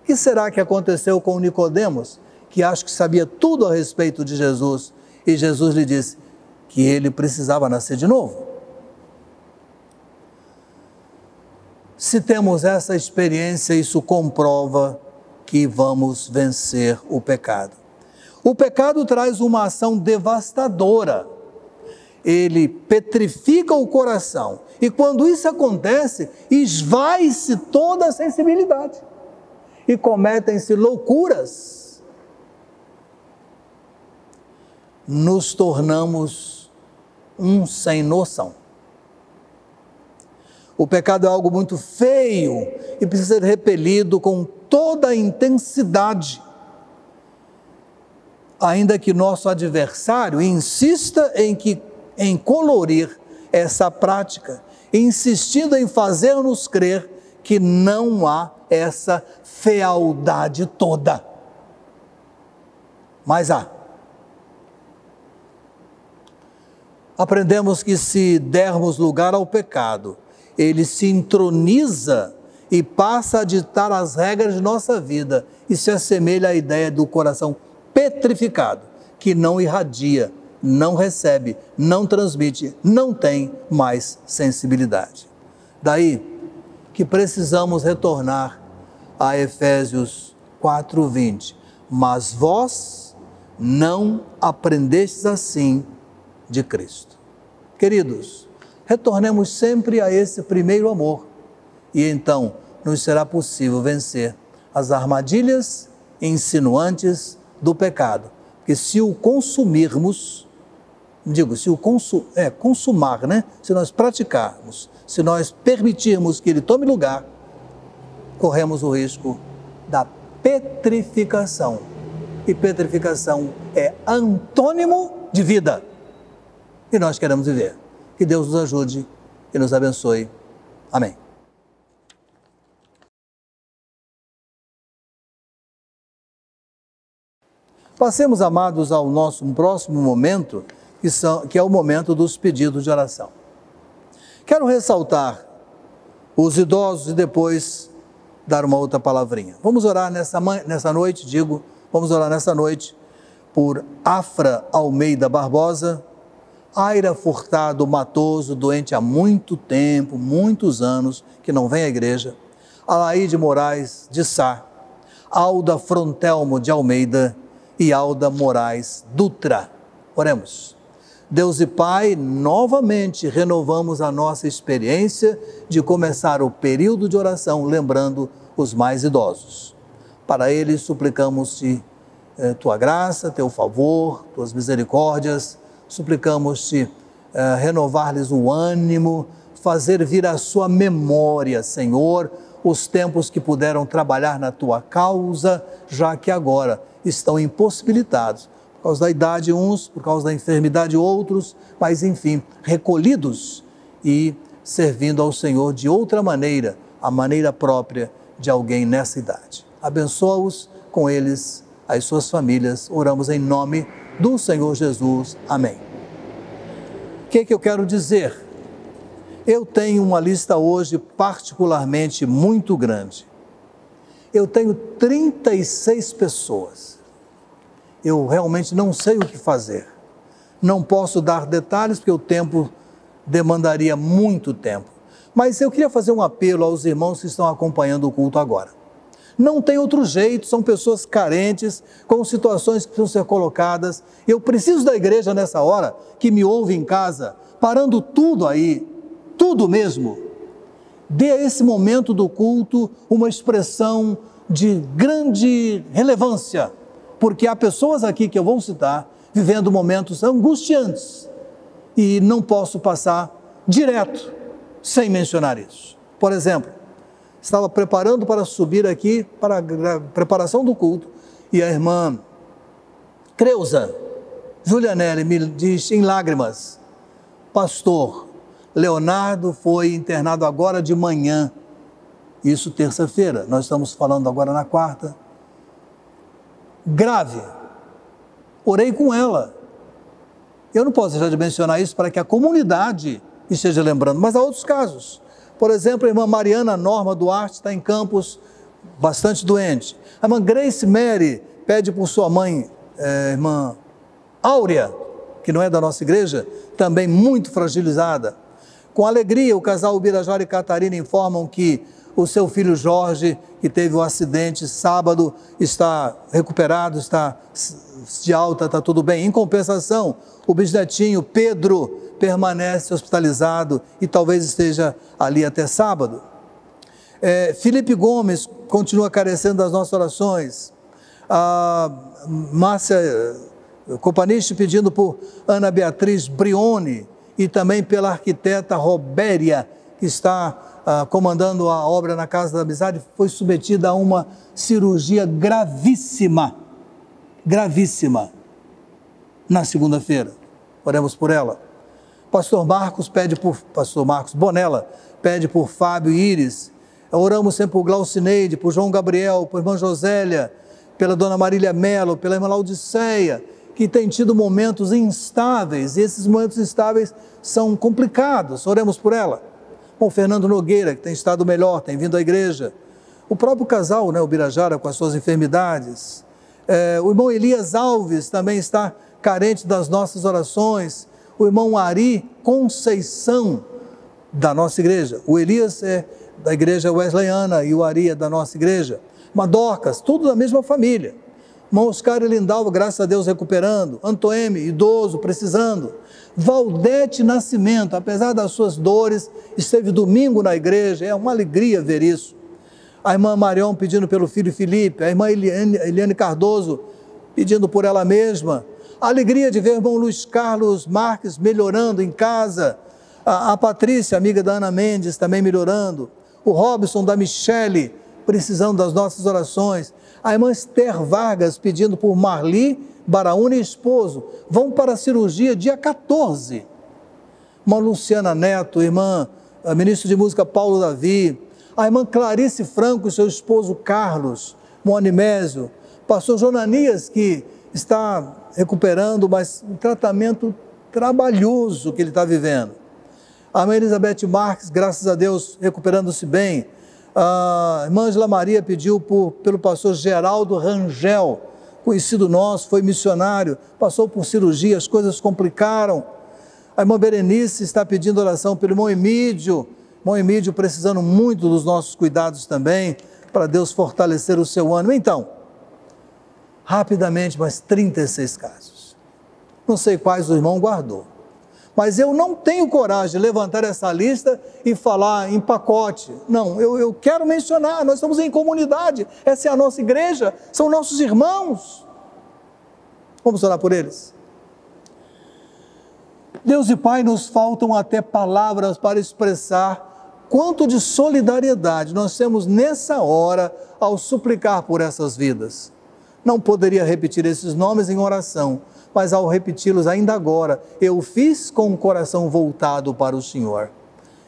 Speaker 1: O que será que aconteceu com Nicodemos, que acha que sabia tudo a respeito de Jesus, e Jesus lhe disse que ele precisava nascer de novo? Se temos essa experiência, isso comprova que vamos vencer o pecado. O pecado traz uma ação devastadora. Ele petrifica o coração. E quando isso acontece, esvai-se toda a sensibilidade. E cometem-se loucuras. Nos tornamos um sem noção. O pecado é algo muito feio e precisa ser repelido com toda a intensidade. Ainda que nosso adversário insista em colorir essa prática, insistindo em fazer-nos crer que não há essa fealdade toda. Mas há. Aprendemos que se dermos lugar ao pecado, ele se entroniza e passa a ditar as regras de nossa vida e se assemelha à ideia do coração petrificado, que não irradia, não recebe, não transmite, não tem mais sensibilidade. Daí que precisamos retornar a Efésios 4:20. Mas vós não aprendestes assim de Cristo. Queridos, retornemos sempre a esse primeiro amor e então nos será possível vencer as armadilhas insinuantes do pecado. Porque se o consumirmos, consumar, né? Se nós praticarmos, se nós permitirmos que ele tome lugar, corremos o risco da petrificação. E petrificação é antônimo de vida. E nós queremos viver. Que Deus nos ajude e nos abençoe. Amém. Passemos, amados, ao nosso próximo momento, que é o momento dos pedidos de oração. Quero ressaltar os idosos e depois dar uma outra palavrinha. Vamos orar nessa noite, vamos orar nessa noite por Afra Almeida Barbosa, Aira Furtado Matoso, doente há muito tempo, muitos anos, que não vem à igreja, Alaide Moraes de Sá, Alda Frontelmo de Almeida e Alda Moraes Dutra. Oremos. Deus e Pai, novamente renovamos a nossa experiência de começar o período de oração lembrando os mais idosos. Para eles suplicamos-te tua graça, teu favor, tuas misericórdias, suplicamos-te renovar-lhes o ânimo, fazer vir à sua memória, Senhor, os tempos que puderam trabalhar na tua causa, já que agora estão impossibilitados, por causa da idade uns, por causa da enfermidade outros, mas enfim, recolhidos e servindo ao Senhor de outra maneira, a maneira própria de alguém nessa idade. Abençoa-os com eles, as suas famílias, oramos em nome do Senhor Jesus. Amém. O que eu quero dizer? Eu tenho uma lista hoje particularmente muito grande. Eu tenho 36 pessoas. Eu realmente não sei o que fazer. Não posso dar detalhes porque o tempo demandaria muito tempo. Mas eu queria fazer um apelo aos irmãos que estão acompanhando o culto agora. Não tem outro jeito, são pessoas carentes, com situações que precisam ser colocadas. Eu preciso da igreja nessa hora, que me ouve em casa, parando tudo aí, tudo mesmo. Dê a esse momento do culto uma expressão de grande relevância, porque há pessoas aqui que eu vou citar, vivendo momentos angustiantes, e não posso passar direto sem mencionar isso. Por exemplo, estava preparando para subir aqui para a preparação do culto, e a irmã Creuza Julianelli me diz em lágrimas: pastor, Leonardo foi internado agora de manhã, isso terça-feira, nós estamos falando agora na quarta, grave. Orei com ela. Eu não posso deixar de mencionar isso para que a comunidade esteja lembrando, mas há outros casos. Por exemplo, a irmã Mariana Norma Duarte está em Campos, bastante doente. A irmã Grace Mary pede por sua mãe, irmã Áurea, que não é da nossa igreja, também muito fragilizada. Com alegria, o casal Ubirajara e Catarina informam que o seu filho Jorge, que teve um acidente sábado, está recuperado, está de alta, está tudo bem. Em compensação, o bisnetinho Pedro permanece hospitalizado e talvez esteja ali até sábado. Felipe Gomes continua carecendo das nossas orações. A Márcia Copaniche pedindo por Ana Beatriz Brione e também pela arquiteta Robéria, que está comandando a obra na Casa da Amizade, foi submetida a uma cirurgia gravíssima, na segunda-feira. Oremos por ela. Pastor Marcos Bonella pede por Fábio e Íris. Oramos sempre por Glaucineide, por João Gabriel, por irmã Josélia, pela dona Marília Melo, pela irmã Laudiceia, que tem tido momentos instáveis, e esses momentos instáveis são complicados. Oremos por ela. Com o Fernando Nogueira, que tem estado melhor, tem vindo à igreja. O próprio casal, o Birajara, com as suas enfermidades. O irmão Elias Alves também está carente das nossas orações. O irmão Ari Conceição, da nossa igreja. O Elias é da igreja wesleyana e o Ari é da nossa igreja. Madorcas, tudo da mesma família. Irmão Oscar e Lindalva, graças a Deus, recuperando. Antoeme, idoso, precisando. Valdete Nascimento, apesar das suas dores, esteve domingo na igreja, é uma alegria ver isso. A irmã Marion pedindo pelo filho Felipe, a irmã Eliane Cardoso pedindo por ela mesma. A alegria de ver o irmão Luiz Carlos Marques melhorando em casa. A Patrícia, amiga da Ana Mendes, também melhorando. O Robson da Michele, precisando das nossas orações. A irmã Esther Vargas pedindo por Marli Baraúna e esposo, vão para a cirurgia dia 14. Irmã Luciana Neto, irmã ministro de música Paulo Davi, a irmã Clarice Franco e seu esposo Carlos, irmão Animésio, pastor Jonanias, que está recuperando, mas um tratamento trabalhoso que ele está vivendo. A irmã Elizabeth Marques, graças a Deus, recuperando-se bem. A irmã Angela Maria pediu pelo pastor Geraldo Rangel, conhecido nosso, foi missionário, passou por cirurgia, as coisas complicaram. A irmã Berenice está pedindo oração pelo irmão Emídio precisando muito dos nossos cuidados também, para Deus fortalecer o seu ânimo. Então, rapidamente, mas 36 casos. Não sei quais o irmão guardou, mas eu não tenho coragem de levantar essa lista e falar em pacote. Não, eu quero mencionar, nós estamos em comunidade, essa é a nossa igreja, são nossos irmãos. Vamos orar por eles. Deus e Pai, nos faltam até palavras para expressar quanto de solidariedade nós temos nessa hora ao suplicar por essas vidas. Não poderia repetir esses nomes em oração, mas ao repeti-los ainda agora, eu fiz com o coração voltado para o Senhor.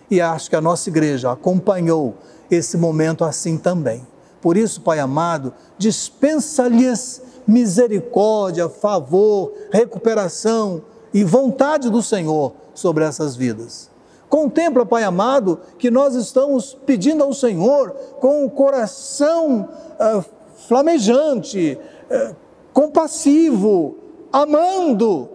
Speaker 1: E acho que a nossa igreja acompanhou esse momento assim também. Por isso, Pai amado, dispensa-lhes misericórdia, favor, recuperação e vontade do Senhor sobre essas vidas. Contempla, Pai amado, que nós estamos pedindo ao Senhor com o coração flamejante, compassivo, amando,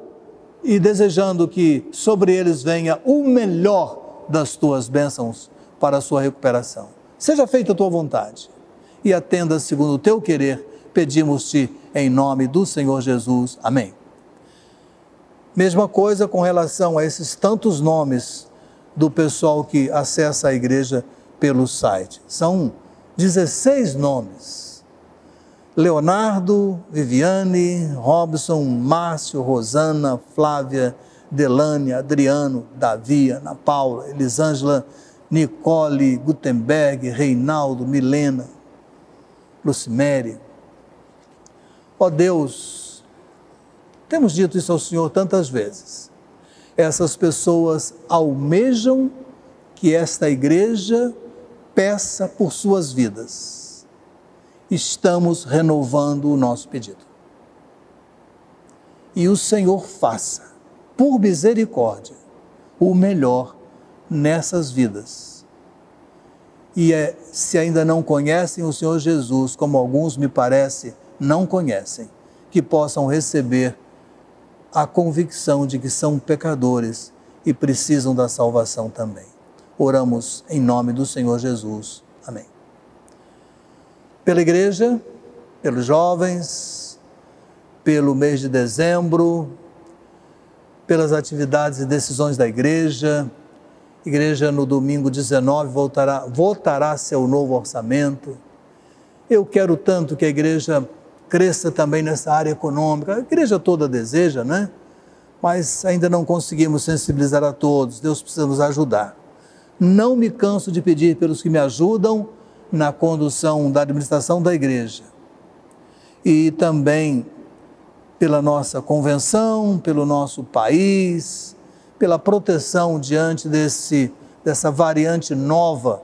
Speaker 1: e desejando que sobre eles venha o melhor das tuas bênçãos para a sua recuperação. Seja feita a tua vontade e atenda segundo o teu querer, pedimos-te em nome do Senhor Jesus. Amém. Mesma coisa com relação a esses tantos nomes do pessoal que acessa a igreja pelo site. São 16 nomes. Leonardo, Viviane, Robson, Márcio, Rosana, Flávia, Delane, Adriano, Davi, Ana Paula, Elisângela, Nicole, Gutenberg, Reinaldo, Milena, Lucimere. Ó Deus, temos dito isso ao Senhor tantas vezes. Essas pessoas almejam que esta igreja peça por suas vidas. Estamos renovando o nosso pedido. E o Senhor faça, por misericórdia, o melhor nessas vidas. E se ainda não conhecem o Senhor Jesus, como alguns me parece não conhecem, que possam receber a convicção de que são pecadores e precisam da salvação também. Oramos em nome do Senhor Jesus. Amém. Pela igreja, pelos jovens, pelo mês de dezembro, pelas atividades e decisões da igreja. Igreja no domingo 19 votará seu novo orçamento. Eu quero tanto que a igreja cresça também nessa área econômica. A igreja toda deseja, né? Mas ainda não conseguimos sensibilizar a todos. Deus precisa nos ajudar. Não me canso de pedir pelos que me ajudam na condução da administração da igreja. E também pela nossa convenção, pelo nosso país, pela proteção diante dessa variante nova,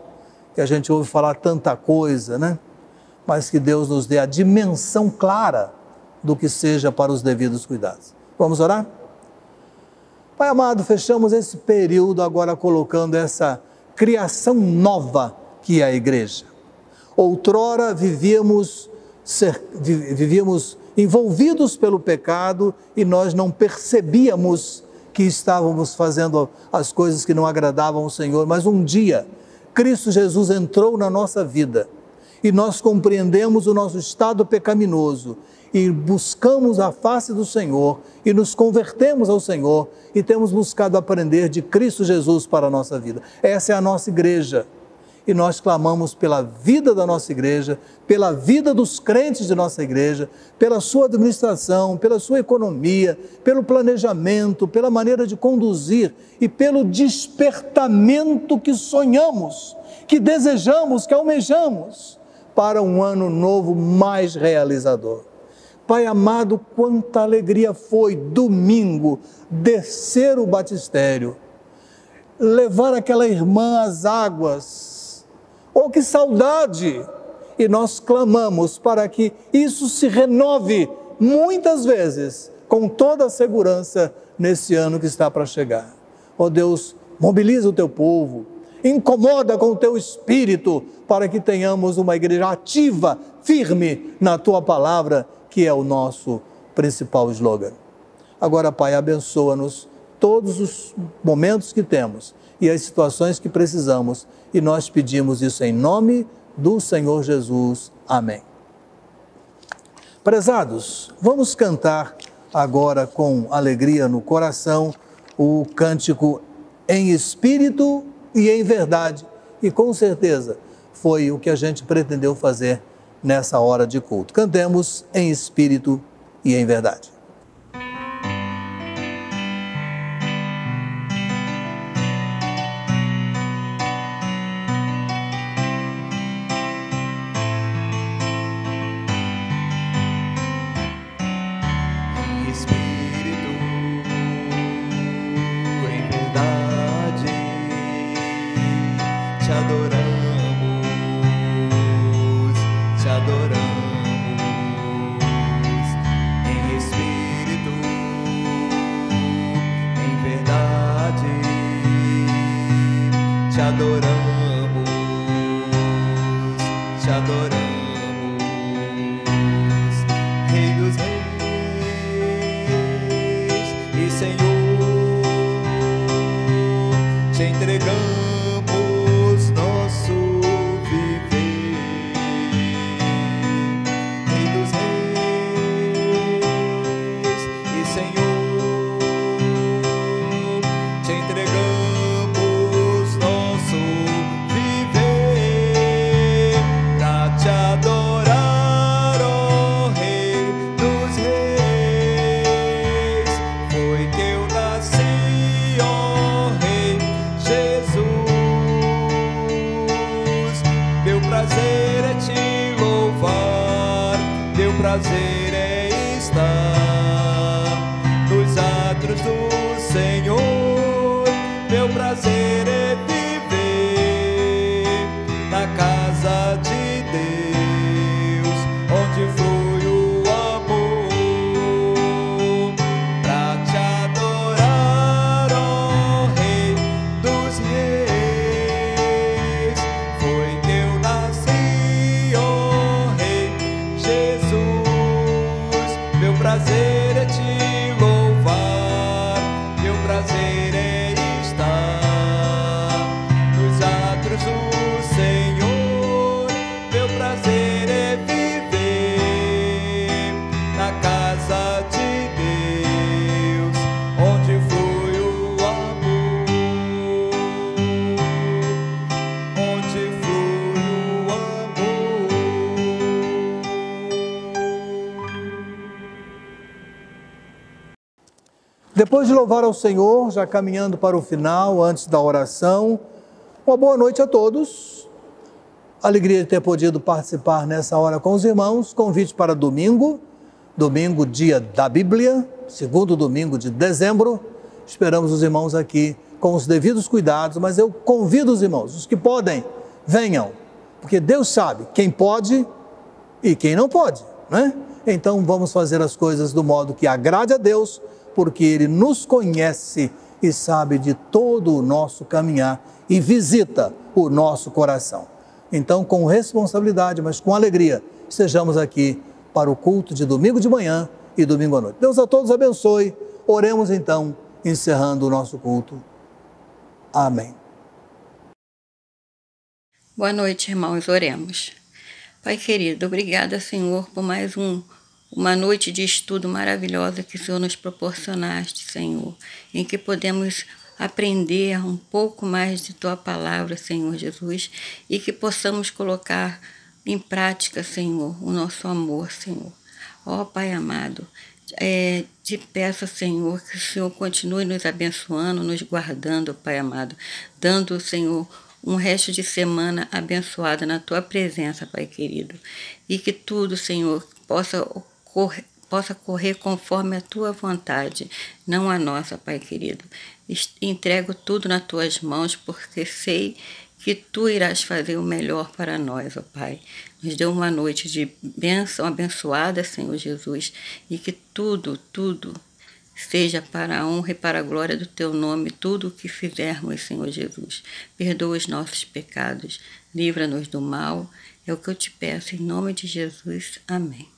Speaker 1: que a gente ouve falar tanta coisa, né? Mas que Deus nos dê a dimensão clara do que seja para os devidos cuidados. Vamos orar? Pai amado, fechamos esse período agora colocando essa criação nova que é a igreja. Outrora vivíamos envolvidos pelo pecado e nós não percebíamos que estávamos fazendo as coisas que não agradavam ao Senhor, mas um dia Cristo Jesus entrou na nossa vida e nós compreendemos o nosso estado pecaminoso e buscamos a face do Senhor e nos convertemos ao Senhor e temos buscado aprender de Cristo Jesus para a nossa vida. Essa é a nossa igreja e nós clamamos pela vida da nossa igreja, pela vida dos crentes de nossa igreja, pela sua administração, pela sua economia, pelo planejamento, pela maneira de conduzir e pelo despertamento que sonhamos, que desejamos, que almejamos para um ano novo mais realizador. Pai amado, quanta alegria foi domingo descer o batistério, levar aquela irmã às águas. Oh, que saudade! E nós clamamos para que isso se renove muitas vezes, com toda a segurança, nesse ano que está para chegar. Oh Deus, mobiliza o teu povo, incomoda com o teu espírito, para que tenhamos uma igreja ativa, firme na tua palavra, que é o nosso principal slogan. Agora, Pai, abençoa-nos todos os momentos que temos e as situações que precisamos, e nós pedimos isso em nome do Senhor Jesus. Amém. Prezados, vamos cantar agora com alegria no coração o cântico Em Espírito e em Verdade, e com certeza foi o que a gente pretendeu fazer nessa hora de culto. Cantemos em Espírito e em Verdade.
Speaker 5: Te adoramos, Rei dos Reis e Senhor prazer é te louvar, meu prazer é estar nos atos do Senhor, meu prazer é viver na casa de Deus, onde flui o amor, pra te adorar, ó Rei dos Reis. Foi que eu nasci, ó Rei Jesus. Meu prazer é te louvar, meu prazer é estar nos atos do Senhor, meu prazer é viver na casa de Deus, onde flui o amor, onde flui o amor.
Speaker 1: Depois de louvar ao Senhor, já caminhando para o final, antes da oração, uma boa noite a todos. Alegria de ter podido participar nessa hora com os irmãos. Convite para domingo, dia da Bíblia, segundo domingo de dezembro. Esperamos os irmãos aqui com os devidos cuidados, mas eu convido os irmãos, os que podem, venham, porque Deus sabe quem pode e quem não pode, né? Então vamos fazer as coisas do modo que agrade a Deus, porque Ele nos conhece e sabe de todo o nosso caminhar e visita o nosso coração. Então, com responsabilidade, mas com alegria, estejamos aqui para o culto de domingo de manhã e domingo à noite. Deus a todos abençoe. Oremos então, encerrando o nosso culto. Amém.
Speaker 6: Boa noite, irmãos, oremos. Pai querido, obrigada, Senhor, por mais uma noite de estudo maravilhosa que o Senhor nos proporcionaste, Senhor, em que podemos aprender um pouco mais de Tua palavra, Senhor Jesus, e que possamos colocar em prática, Senhor, o nosso amor, Senhor. Ó Pai amado, te peço, Senhor, que o Senhor continue nos abençoando, nos guardando, Pai amado, dando, Senhor, um resto de semana abençoada na Tua presença, Pai querido, e que tudo, Senhor, possa correr conforme a Tua vontade, não a nossa, Pai querido. Entrego tudo nas Tuas mãos, porque sei que Tu irás fazer o melhor para nós, ó Pai. Nos dê uma noite de bênção abençoada, Senhor Jesus, e que tudo seja para a honra e para a glória do Teu nome, tudo o que fizermos, Senhor Jesus. Perdoa os nossos pecados, livra-nos do mal, é o que eu te peço, em nome de Jesus. Amém.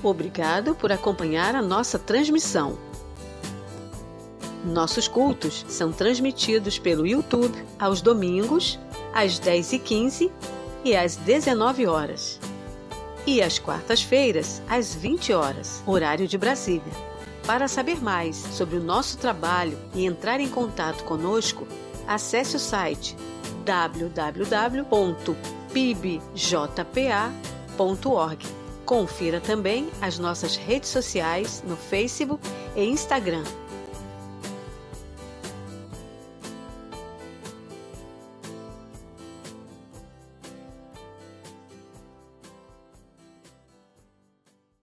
Speaker 2: Obrigado por acompanhar a nossa transmissão. Nossos cultos são transmitidos pelo YouTube aos domingos, às 10h15 e às 19 horas. e às quartas-feiras, às 20 horas, horário de Brasília. Para saber mais sobre o nosso trabalho e entrar em contato conosco, acesse o site www.pibjpa.org. Confira também as nossas redes sociais no Facebook e Instagram.